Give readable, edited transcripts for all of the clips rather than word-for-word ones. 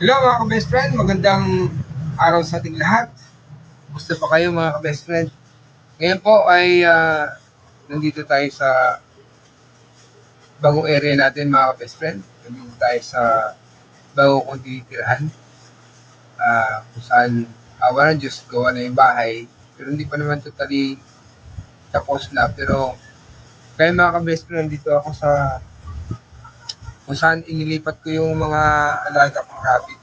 Hello mga ka-best friend, magandang araw sa ating lahat. Gusto pa kayo mga ka-best friend? Ngayon po ay nandito tayo sa bagong area natin mga ka-best friend. Nandito tayo sa bagong kong tinitirahan. Kung saan awa ng Diyos, gawa na yung bahay. Pero hindi pa naman totally tapos na. Pero kaya mga ka-best friend, dito ako sa kung saan inilipat ko yung mga alaga kong rabbit.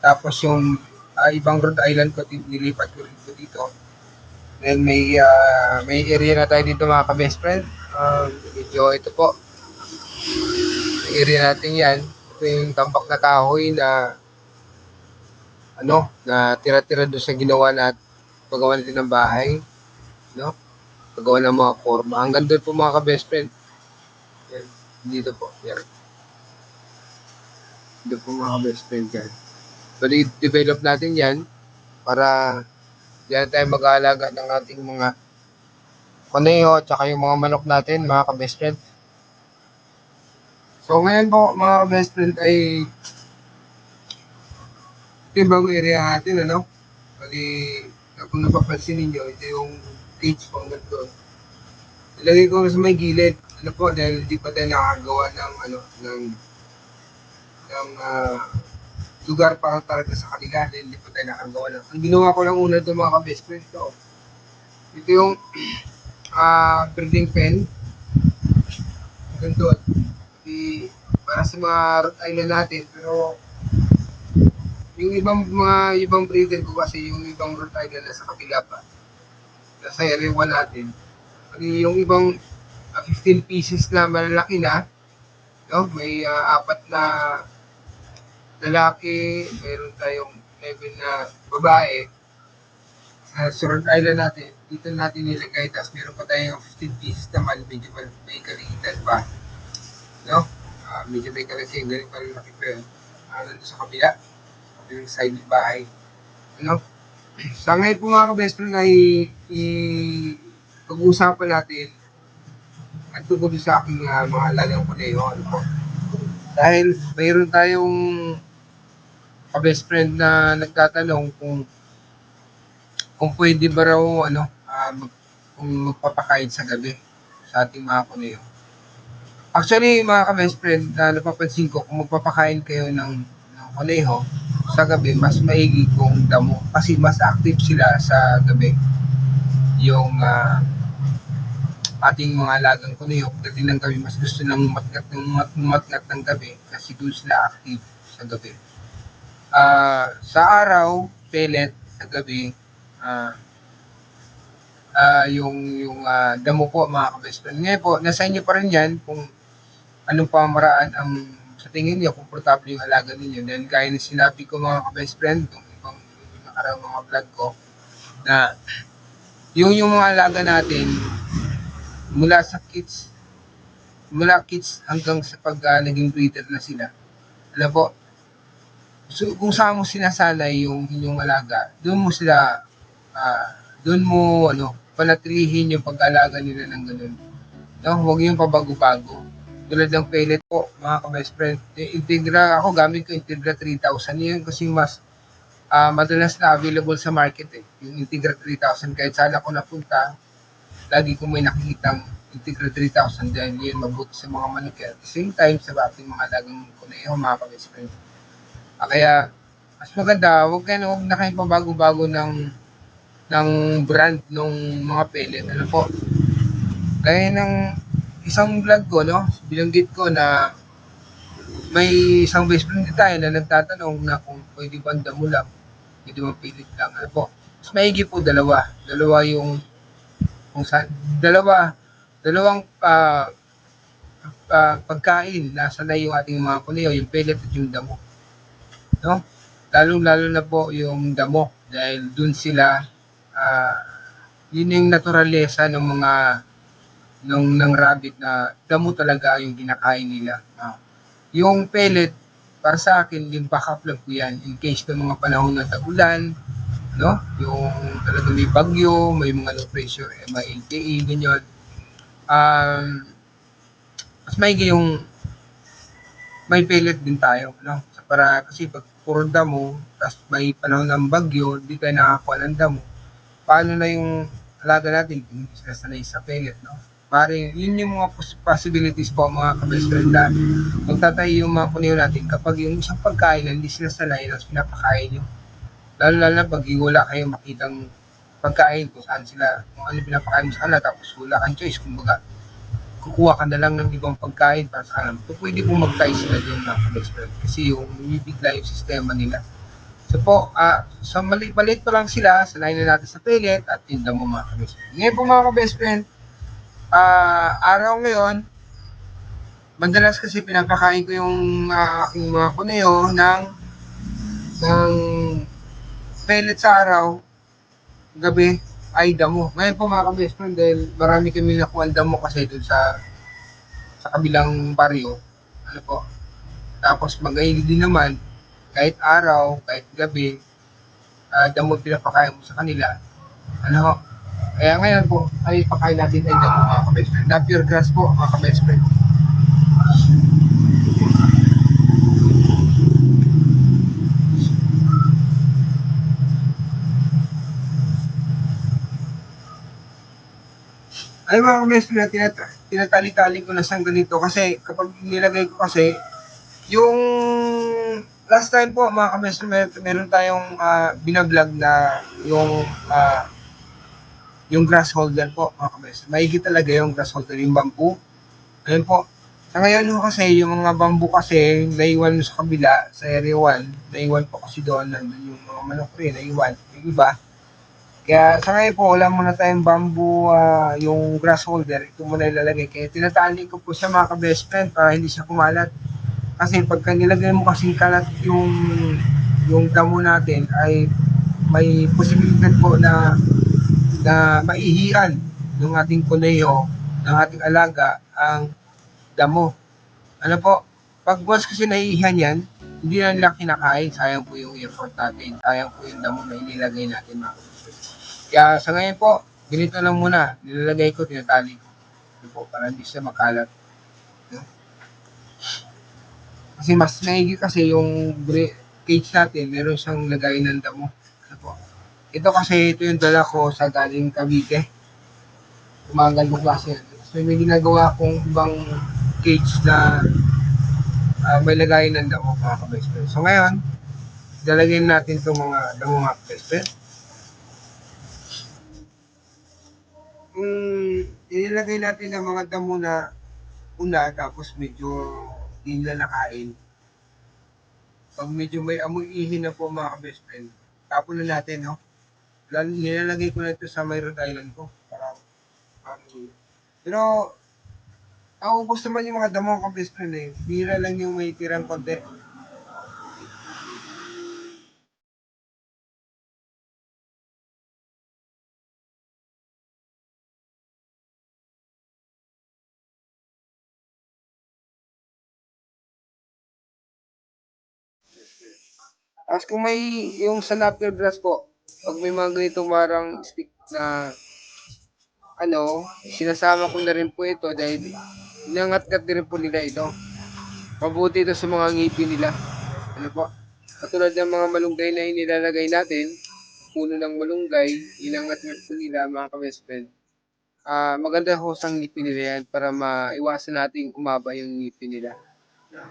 Tapos yung ibang Rhode Island ko, nilipat ko rin dito. Then may area na tayo dito mga ka-best friend. Medyo ito po, yung area natin yan. Ito yung tambak na kahoy na na tira-tira doon sa ginawa na paggawa natin ng bahay, no? Paggawa ng mga forma. Hanggang doon po mga ka-best friend. Yan, dito po. Yan. Dito po mga ka-best friend yan. So, i-develop natin yan para diyan tayo mag-aalaga ng ating mga kuneho at saka yung mga manok natin mga ka-best friend. So ngayon po mga best friend ay ito yung bagong area natin Bali, kung napapansin ninyo, ito yung cage po hanggang doon. Ilagay ko sa may gilid. Dahil hindi pa tayo nakagawa ng lugar para talaga sa kanila dahil hindi pa tayo nakagawa ng. Ang ginawa ko lang una ito mga ka-best friend ko. Ito yung breeding pen hanggang doon. Para sa mga Rhode Island natin, pero yung ibang breeder ko kasi yung ibang Rhode Island na sa kapila pa. Nasa area 1 natin. Yung ibang 15 pieces na malalaki na, no? May apat na lalaki, mayroon tayong 11 na babae. Sa Rhode Island natin, dito natin nilagay, tapos meron pa tayong 15 pieces naman, medyo may kaliitan pa. No? Medyo may kaliitan, ganun pa lalaki pa yun. Nandun sa kabila, yung side ng bahay. Ano? Sa ngayon po mga ka-best friend ay pag-uusapan natin at tungkol sa aking mga alagang kuneho. Dahil mayroon tayong ka-best friend na nagtatanong kung pwede ba raw kung magpapakain sa gabi sa ating mga kuneho. Actually mga ka-best friend, napapansin ko kung magpapakain kayo ng kuneho sa gabi, mas maigi kung damo kasi mas active sila sa gabi. Yung ating mga alagang kuneho pagdating ng gabi, mas gusto nang matngat ng gabi kasi doon sila active sa gabi. Sa araw, pellet, sa gabi, yung damo po mga ka-best friend. Ngayon po, nasa inyo pa rin yan kung anong pamaraan ang sa tingin niyo komportable yung alaga ninyo. Dahil kaya na sinabi ko mga ka-best friend, yung ibang nakarang mga vlog ko, na yung mga alaga natin mula kids hanggang sa pag naging breeder na sila. Alam po, so, kung saan mo sinasanay yung inyong alaga, uh, doon mo panatilihin yung pag-alaga nila ng ganun. No, huwag yung pabago-bago. Tulad ng pellet po, mga ka-best friend. Integra, ako gamit ko Integra 3000. Yun kasi mas madalas na available sa market Yung Integra 3000, kahit saan ako napunta, lagi ko may nakikitang Integra 3000 dahil yun mabuti sa mga manok. At the same time, sa ating mga alagang kuneho, mga ka-best friend. Kaya, mas maganda, huwag na kayo pabago-bago ng brand ng mga pellet. Ano po? Kaya ng isang vlog ko, binanggit ko na may isang best friend tayo na nagtatanong na kung pwede ba ang damo lang, pwede ba pilit lang. Ano po? Mas maigi po dalawa. Dalawa yung kung saan, dalawang pagkain nasa na yung ating mga kuneho, yung pellet at yung damo. No? Lalo na po yung damo dahil dun sila yun yung naturalesa ng mga ng rabbit na damo talaga yung kinakain nila. Yung pellet, para sa akin, yung backup lang po yan in case ng mga panahon ng tag-ulan, no? Yung talaga may bagyo, may mga low pressure, may LTE, ganyan. Mas maigi yung may pellet din tayo, no? Para kasi pag puro damo, tas may panahon ng bagyo, di tayo nakakuha ng damo, paano na yung alaga natin kung hindi sila sanay sa pellet, no? Maaaring yun yung mga possibilities po mga ka-best friend na magtatayo yung mga kuneho natin kapag yung isang pagkain na hindi sila sanay tapos pinapakain nyo. Lalo na pag wala kayong makitang pagkain kung saan sila, kung ano pinapakain mo sa kanila tapos wala kang choice, kumbaga kukuha ka na lang ng ibang pagkain para sa kanila. So, pwede pong mag-try sila doon mga ka-best friend kasi yung bibigla yung sistema nila. So po, sa maliit pa lang sila, sanayin na natin sa pellet at tinda mo mga ka-best friend. Ngayon po mga ka-best friend, araw ngayon, madalas kasi pinapakain ko yung aking mga kuneho ng pellet sa araw, gabi ay damo. Ngayon po mga ka-best friend, dahil marami kami nakuha damo kasi doon sa kabilang baryo, ano po, tapos mag-aili din naman, kahit araw, kahit gabi, damo pinapakain mo sa kanila. Ano, kaya ngayon po, ay pakain natin ay damo mga ka-best friend. Na pure grass po mga ka-best friend. Ay mga ka-best friend, tinatali-tali ko na siyang ganito kasi kapag nilagay ko kasi, yung last time po mga ka-best friend, meron tayong binablog na yung grass holder po mga ka-best friend. Maigi talaga yung grass holder, yung bamboo. Ayun po. Sa ngayon po kasi, yung mga bamboo kasi, naiwan sa kabila, sa area 1, naiwan po kasi doon, nandun yung mga manok rin, naiwan, yung iba. Kaya sa ngayon po, wala muna tayong bamboo, yung grass holder, ito muna ilalagay. Kaya tinatali ko po siya mga ka-best friend para hindi siya kumalat. Kasi pagka nilagay mo kasi kalat yung damo natin ay may posibilidad po na maihian ng ating kuneho, ng ating alaga, ang damo. Ano po, pag once kasi naiihan yan, hindi na nila kinakain, sayang po yung effort natin, sayang po yung damo na inilagay natin mga kapatid. Kaya sa ngayon po, ganito lang muna, nilalagay ko, tinatali ko. Ano po, para hindi siya makalat. No? Kasi mas naigi kasi yung cage natin, meron siyang lagay ng damo. Ano po. Ito kasi, ito yung dala ko sa galing Cavite. Umagal mo klase. So may ginagawa akong ibang cage na may lagayin ng damo mga ka-best friend. So ngayon, dalagyan natin itong mga damo mga ka-best friend. Inilagay natin ang mga damo na una tapos medyo hindi nila nakain. Pag medyo may amoy ihi na po mga ka-best friend, tapon na natin, no? Nilalagay ko na ito sa may Rhode Island ko. Pero ako gusto man yung mga damo ka-best friend eh. Bira lang yung may tirang konti. Tapos kung may yung sa napkin grass po, pag may mga ganitong marang stick na ano, sinasama ko na rin po ito dahil inangat-ngat din po nila ito. Mabuti ito sa mga ngipin nila. Ano po? Katulad ng mga malunggay na inilalagay natin, puno ng malunggay, inangat-ngat po nila mga ka-best friend. Maganda ho sa ngipin nila yan para maiwasan natin umaba yung ngipin nila. Mga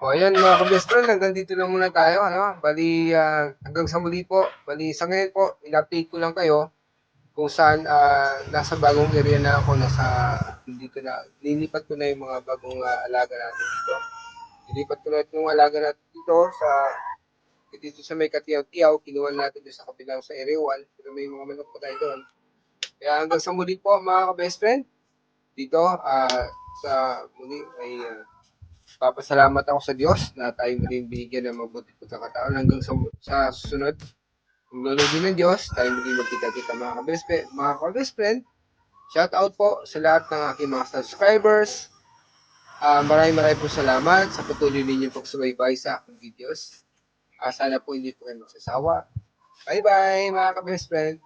O ayan mga ka-best friend, hanggang dito lang muna tayo. Ano? Bali, hanggang sa muli po. Bali, sa ngayon po, in-update ko lang kayo kung saan nasa bagong area na ako. Dito na, nilipat ko na yung mga bagong alaga natin dito. Nilipat ko na yung alaga natin dito sa may Katiyaw-Tiyaw. Kinuha natin doon sa kabilang sa area 1. Pero may mga manok pa tayo doon. Kaya hanggang sa muli po mga ka-best friend. Dito, sa muli ay papasalamat ako sa Diyos na tayo muling binigyan ng mabuti pagkakataon hanggang sa susunod. Kung lulugin ng Diyos, tayo muling magkita-kita mga ka-best friend. Shout out po sa lahat ng aking mga subscribers. Maraming po salamat sa patuloy ninyong pagsubaybay sa aking videos. Sana po hindi po kayo magsasawa. Bye-bye mga ka-best friend.